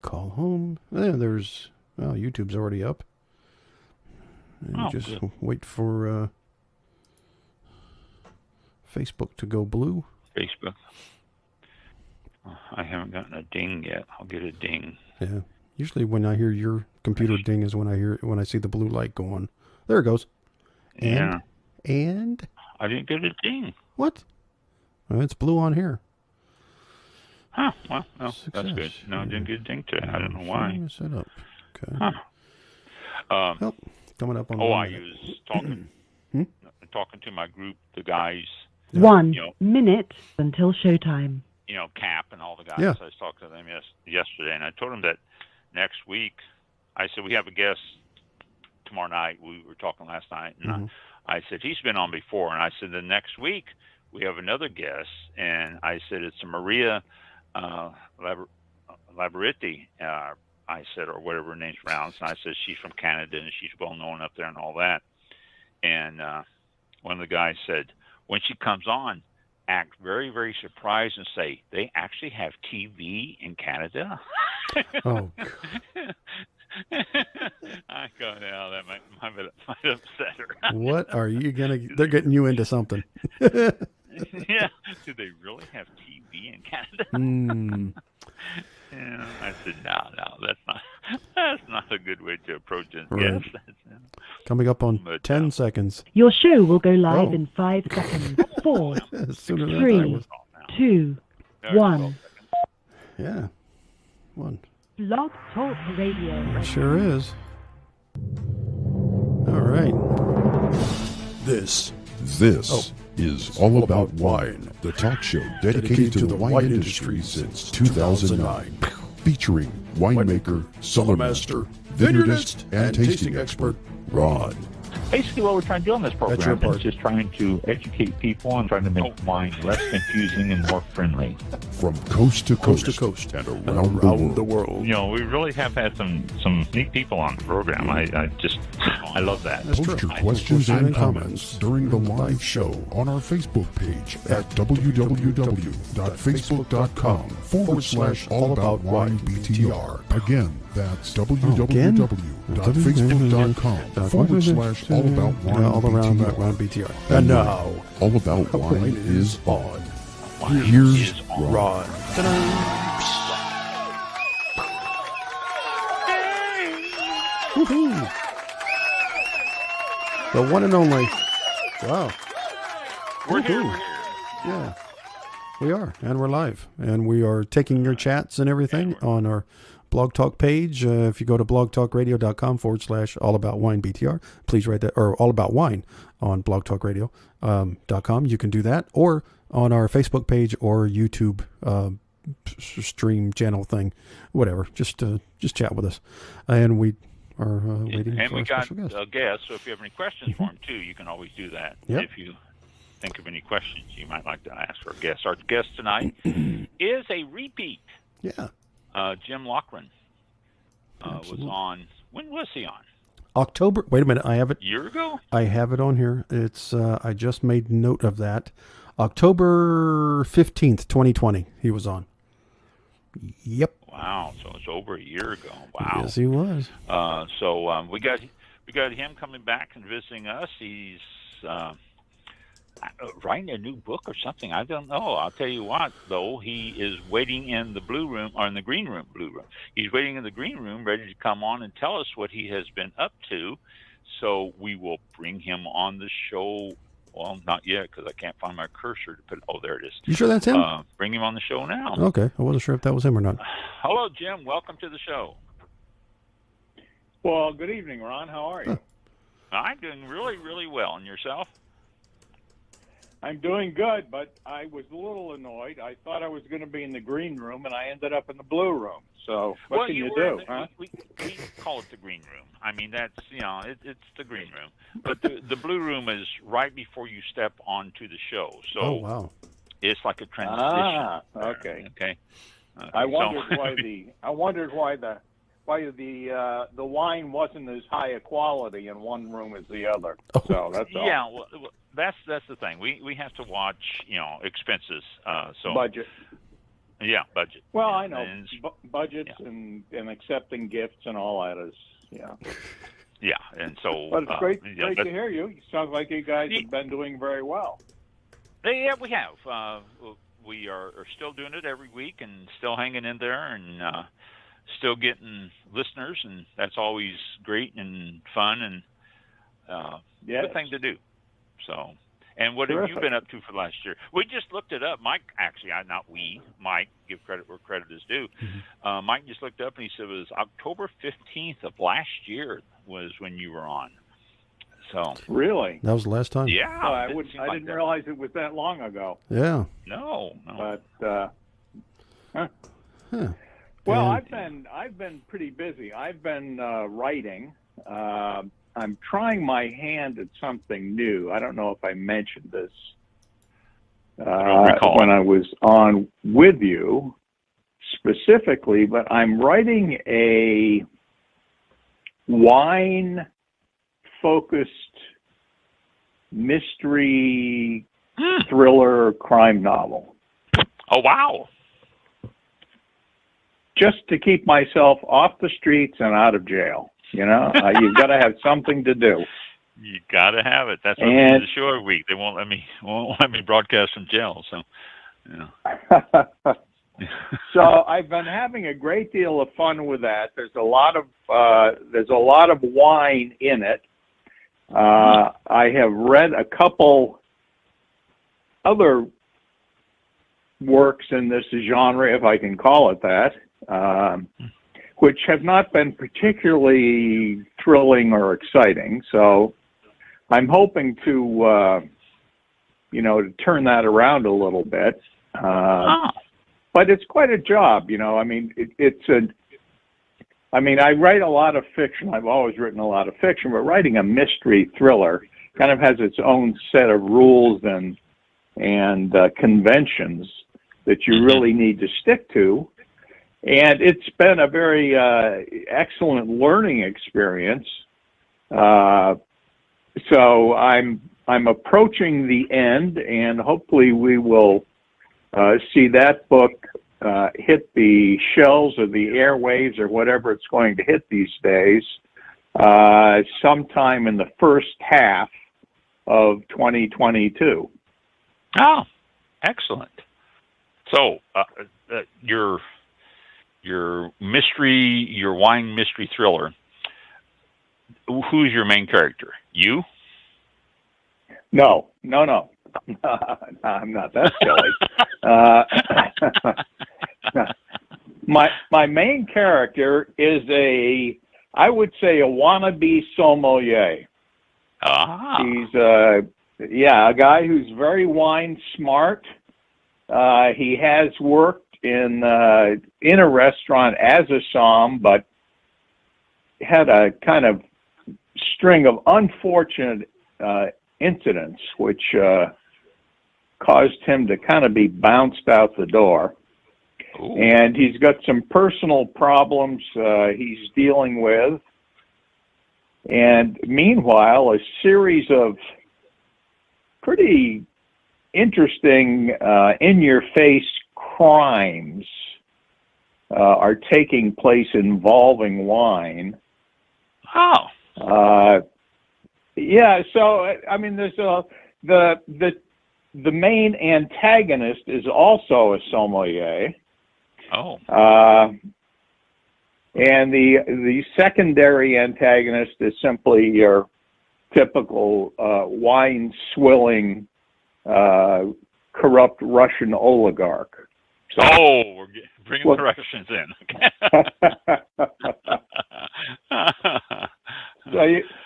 Call home. There's YouTube's already up. And just good. wait for Facebook to go blue. Facebook. I haven't gotten a ding yet. I'll get a ding. Yeah. Usually when I hear your computer ding is when I see the blue light go on. There it goes. And I didn't get a ding. What? Well, it's blue on here. Huh. Well, no, that's good. No, I didn't get a ding today. I don't know why. Set up. Okay. Huh. Coming up on. I was talking to my group, the guys. 1 minute until showtime. Cap and all the guys. Yeah. I was talking to them yesterday, and I told them that next week, I said, we have a guest tomorrow night. We were talking last night, and I said, he's been on before. And I said, the next week, we have another guest. And I said, it's Maria Laughren, I said, or whatever her name's pronounced. And I said, she's from Canada, and she's well known up there and all that. And one of the guys said, when she comes on, act very, very surprised and say, they actually have TV in Canada? Oh. I go, no, that might upset her. What are you going to... They're getting you into something. Yeah. Do they really have TV in Canada? I said, no, that's not a good way to approach it. Right. Yes. Coming up on 10 seconds. Your show will go live in 5 seconds. 4, 3, 2, 1. Yeah. 1. Blog Talk Radio. It sure is. All right. This is All About Wine, the talk show dedicated to the wine industry since 2009. Featuring winemaker, cellar master, vineyardist, and tasting expert, Ron. Basically, what we're trying to do on this program is just trying to educate people and trying to make wine less confusing and more friendly. From coast to coast, and around the world. We really have had some neat people on the program. I love that. Post your questions and comments during the live show on our Facebook page at www.facebook.com/allaboutwinebtr. Again, that's www.facebook.com/allaboutwinebtr. And now, All About Wine is on. Here's Ron. Woohoo! The one and only. Wow. We're here. Yeah. We are. And we're live. And we are taking your chats and everything on our Blog Talk page. If you go to blogtalkradio.com/allaboutwinebtr, please write that, or All About Wine on blogtalkradio.com. You can do that, or on our Facebook page or YouTube stream channel thing, whatever. Just chat with us. And we are waiting and for we our got special guest. a guest, so if you have any questions for him, too, you can always do that. Yep. If you think of any questions you might like to ask our guest. Our guest tonight is a repeat. Yeah. Jim Laughren was on. When was he on? October. Wait a minute. I have it. A year ago? I have it on here. It's. I just made note of that. October 15th, 2020. He was on. Yep. Wow. So it's over a year ago. Wow. Yes, he was. So we got him coming back and visiting us. He's writing a new book or something. I don't know. I'll tell you what, though. He is waiting in the blue room, or in the green room. He's waiting in the green room, ready to come on and tell us what he has been up to. So we will bring him on the show. Well, not yet, because I can't find my cursor to put. Oh, there it is. You sure that's him? Bring him on the show now. Okay. I wasn't sure if that was him or not. Hello, Jim. Welcome to the show. Well, good evening, Ron. How are you? I'm doing really, really well. And yourself? I'm doing good, but I was a little annoyed. I thought I was going to be in the green room, and I ended up in the blue room. So what can you do? We call it the green room. I mean, that's, it's the green room. But the blue room is right before you step onto the show. So oh, wow. It's like a transition. Ah, okay. Okay. I wondered why the wine wasn't as high a quality in one room as the other. So that's all. Yeah, well, that's the thing. We have to watch, expenses. So budget. Yeah, budget. Well, yeah. I know budgets and accepting gifts and all that is, Yeah, and so. But it's great to hear you. It sounds like you guys have been doing very well. Yeah, we have. We are still doing it every week and still hanging in there and still getting listeners, and that's always great and fun and good thing to do. So, and what have you been up to for last year? We just looked it up. Mike, actually, Mike, give credit where credit is due. Mm-hmm. Mike just looked up and he said it was October 15th of last year was when you were on. So really, that was the last time. Yeah, I didn't realize it was that long ago. Yeah. No. But well, I've been pretty busy. I've been writing. I'm trying my hand at something new. I don't know if I mentioned this when I was on with you specifically, but I'm writing a wine-focused mystery thriller crime novel. Oh, wow. Just to keep myself off the streets and out of jail. You've got to have something to do. You got to have it. That's what we do the show every week. They won't let me broadcast from jail. So, yeah. So I've been having a great deal of fun with that. There's a lot of wine in it. I have read a couple other works in this genre, if I can call it that, which have not been particularly thrilling or exciting. So I'm hoping to turn that around a little bit. But it's quite a job, I mean, I write a lot of fiction. I've always written a lot of fiction, but writing a mystery thriller kind of has its own set of rules and conventions that you really need to stick to. And it's been a very excellent learning experience. So I'm approaching the end, and hopefully we will see that book hit the shelves or the airwaves or whatever it's going to hit these days sometime in the first half of 2022. Oh, excellent. So your wine mystery thriller, who's your main character? You? No. I'm not that silly. My main character is I would say a wannabe sommelier. He's a guy who's very wine smart. He has worked in a restaurant as a somm, but had a kind of string of unfortunate incidents which caused him to kind of be bounced out the door. Ooh. And he's got some personal problems he's dealing with. And meanwhile, a series of pretty interesting, in-your-face crimes are taking place involving wine. Oh. Yeah, so I mean, there's the main antagonist is also a sommelier. Oh. And the secondary antagonist is simply your typical wine swilling, corrupt Russian oligarch. So, we're bringing the Russians in.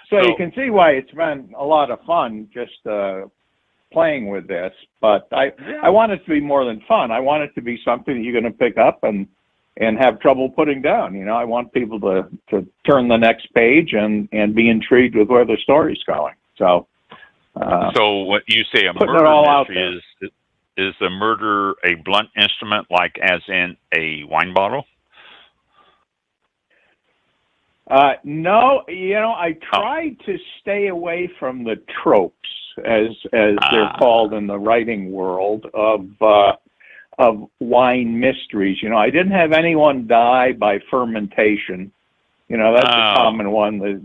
So you can see why it's been a lot of fun just playing with this. But I want it to be more than fun. I want it to be something that you're going to pick up and have trouble putting down. I want people to turn the next page and be intrigued with where the story's going. So what you say a murder mystery is the murder a blunt instrument, like as in a wine bottle? No, I tried to stay away from the tropes, as they're called in the writing world, of of wine mysteries. You know, I didn't have anyone die by fermentation. You know, that's a common one. The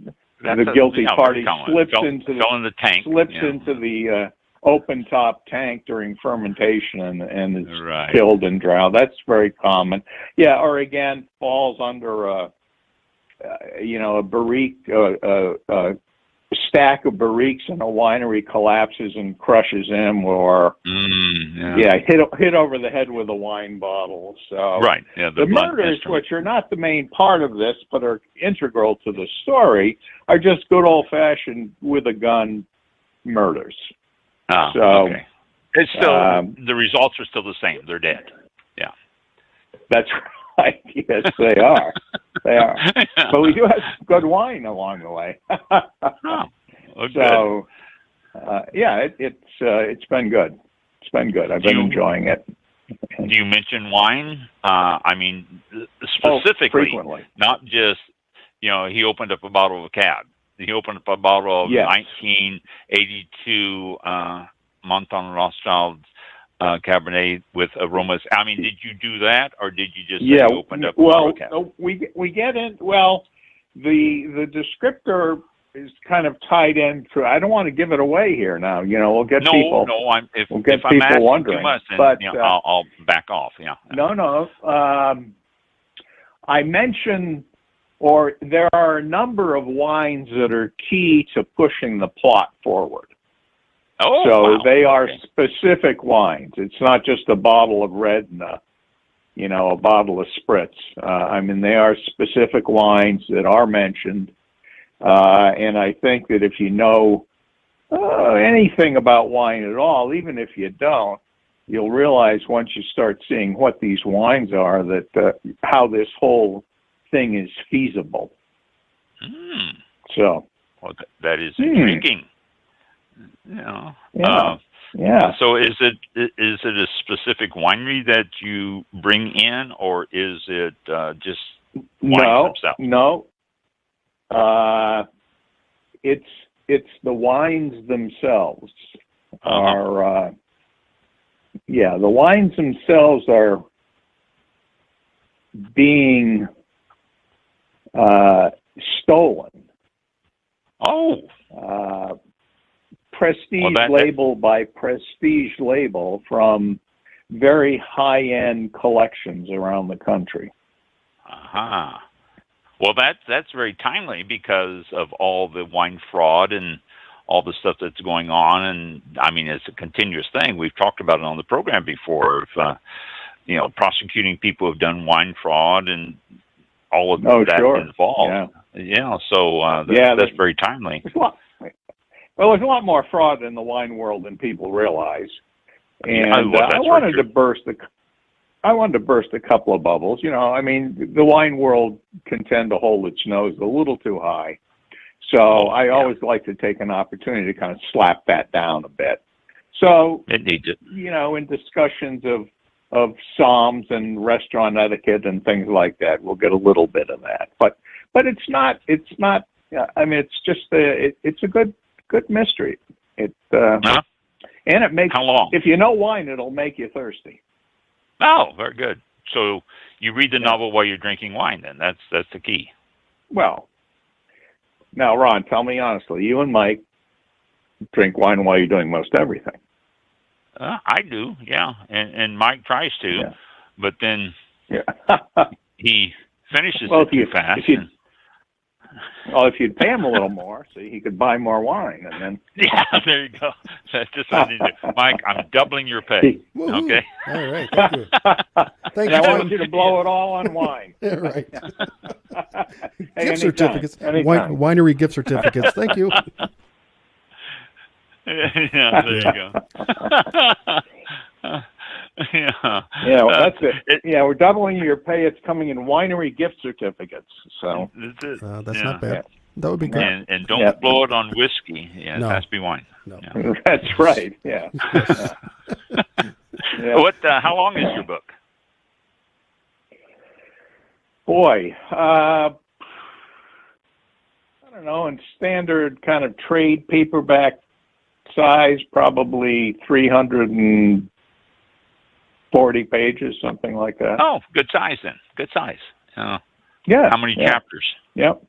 guilty party slips into the tank, into the open top tank during fermentation and is killed and drowned. That's very common. Yeah, or again falls under a barrique, a stack of barriques in a winery collapses and crushes him, or hit over the head with a wine bottle. So the murders, which are not the main part of this but are integral to the story, are just good old fashioned with a gun murders. It's still the results are still the same. They're dead. Yeah, that's right. Yes, they are. They are. But we do have good wine along the way. So, it's been good. It's been good. I've been enjoying it. Do you mention wine? I mean, specifically, frequently. Not just, he opened up a bottle of Cab. He opened up a bottle of 1982 Montan Rothschild Cabernet with aromas. I mean, did you do that, or did you just say you opened up a bottle of Cab? We get in. Well, the descriptor is kind of tied into. I don't want to give it away here now. We'll get people. If I'm asking wondering. too much, then but I'll back off. Yeah. No. I mentioned. Or there are a number of wines that are key to pushing the plot forward. They are specific wines. It's not just a bottle of red and a bottle of spritz. They are specific wines that are mentioned. And I think that if you know anything about wine at all, even if you don't, you'll realize once you start seeing what these wines are, that how this whole thing is feasible. So, that is intriguing. So is it a specific winery that you bring in, or is it just wines themselves? No. It's the wines themselves are. The wines themselves are being stolen. Prestige label by prestige label from very high-end collections around the country. Well, that's very timely because of all the wine fraud and all the stuff that's going on. And I mean, it's a continuous thing. We've talked about it on the program before of, prosecuting people who've done wine fraud and all of that involved. That's very timely. There's a lot more fraud in the wine world than people realize. And I wanted to burst a couple of bubbles. The wine world can tend to hold its nose a little too high. So I always like to take an opportunity to kind of slap that down a bit. So, it needs it. In discussions of Psalms and restaurant etiquette and things like that, we'll get a little bit of that. But it's not. It's just it's a good mystery. And it makes. How long? If you know wine, it'll make you thirsty. Oh, very good. So you read the novel while you're drinking wine. Then that's the key. Well, now, Ron, tell me honestly, you and Mike drink wine while you're doing most everything. I do, yeah, and Mike tries to, but then he finishes it too fast. If you'd pay him a little more, see, he could buy more wine, and then there you go. That's just what I need to do. Mike, I'm doubling your pay. Okay. All right. Thank you. Thank you. I want you to blow it all on wine. Right. Gift certificates. Winery gift certificates. Thank you. There you go. That's it. We're doubling your pay. It's coming in winery gift certificates. So that's not bad. That would be good. And don't blow it on whiskey. It has to be wine. No. That's right. Yeah. How long is your book? Boy, I don't know. In standard kind of trade paperback size, probably 300 and 40 pages, something like that. Oh, good size then. Good size. Yeah. How many chapters? Yep.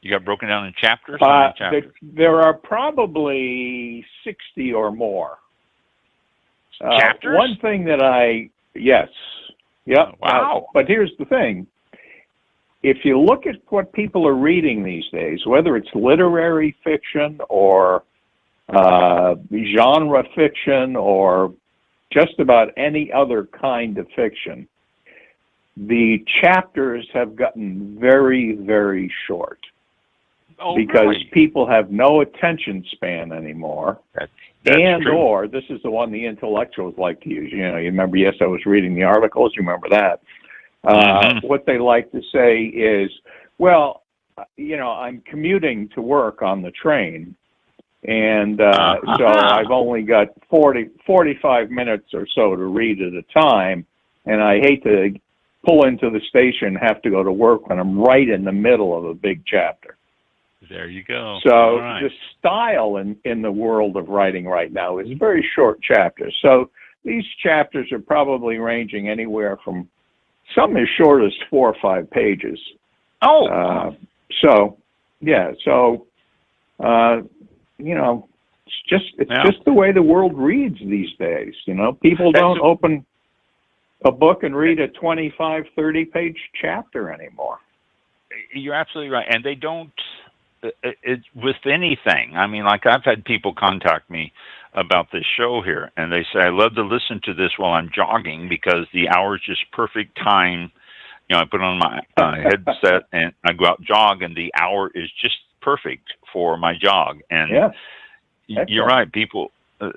You got broken down in chapters? How many chapters? There are probably 60 or more. Chapters? One thing that yes. Yep. Wow. But here's the thing. If you look at what people are reading these days, whether it's literary fiction or genre fiction or just about any other kind of fiction, the chapters have gotten very, very short. Oh, because really? People have no attention span anymore. That's and true. Or this is the one the intellectuals like to use. You remember, yes, I was reading the articles. You remember that. What they like to say is, well, I'm commuting to work on the train, and so I've only got 45 minutes or so to read at a time, and I hate to pull into the station and have to go to work when I'm right in the middle of a big chapter. There you go. So the style in the world of writing right now is very short chapters. So these chapters are probably ranging anywhere from some as short as 4 or 5 pages. Oh. So it's just the way the world reads these days. People don't open a book and read a 25, 30-page chapter anymore. You're absolutely right. And they don't, with anything. I mean, like I've had people contact me about this show here, and they say, I love to listen to this while I'm jogging because the hour is just perfect time. I put on my headset and I go out jog, and the hour is just perfect for my jog. And you're right. People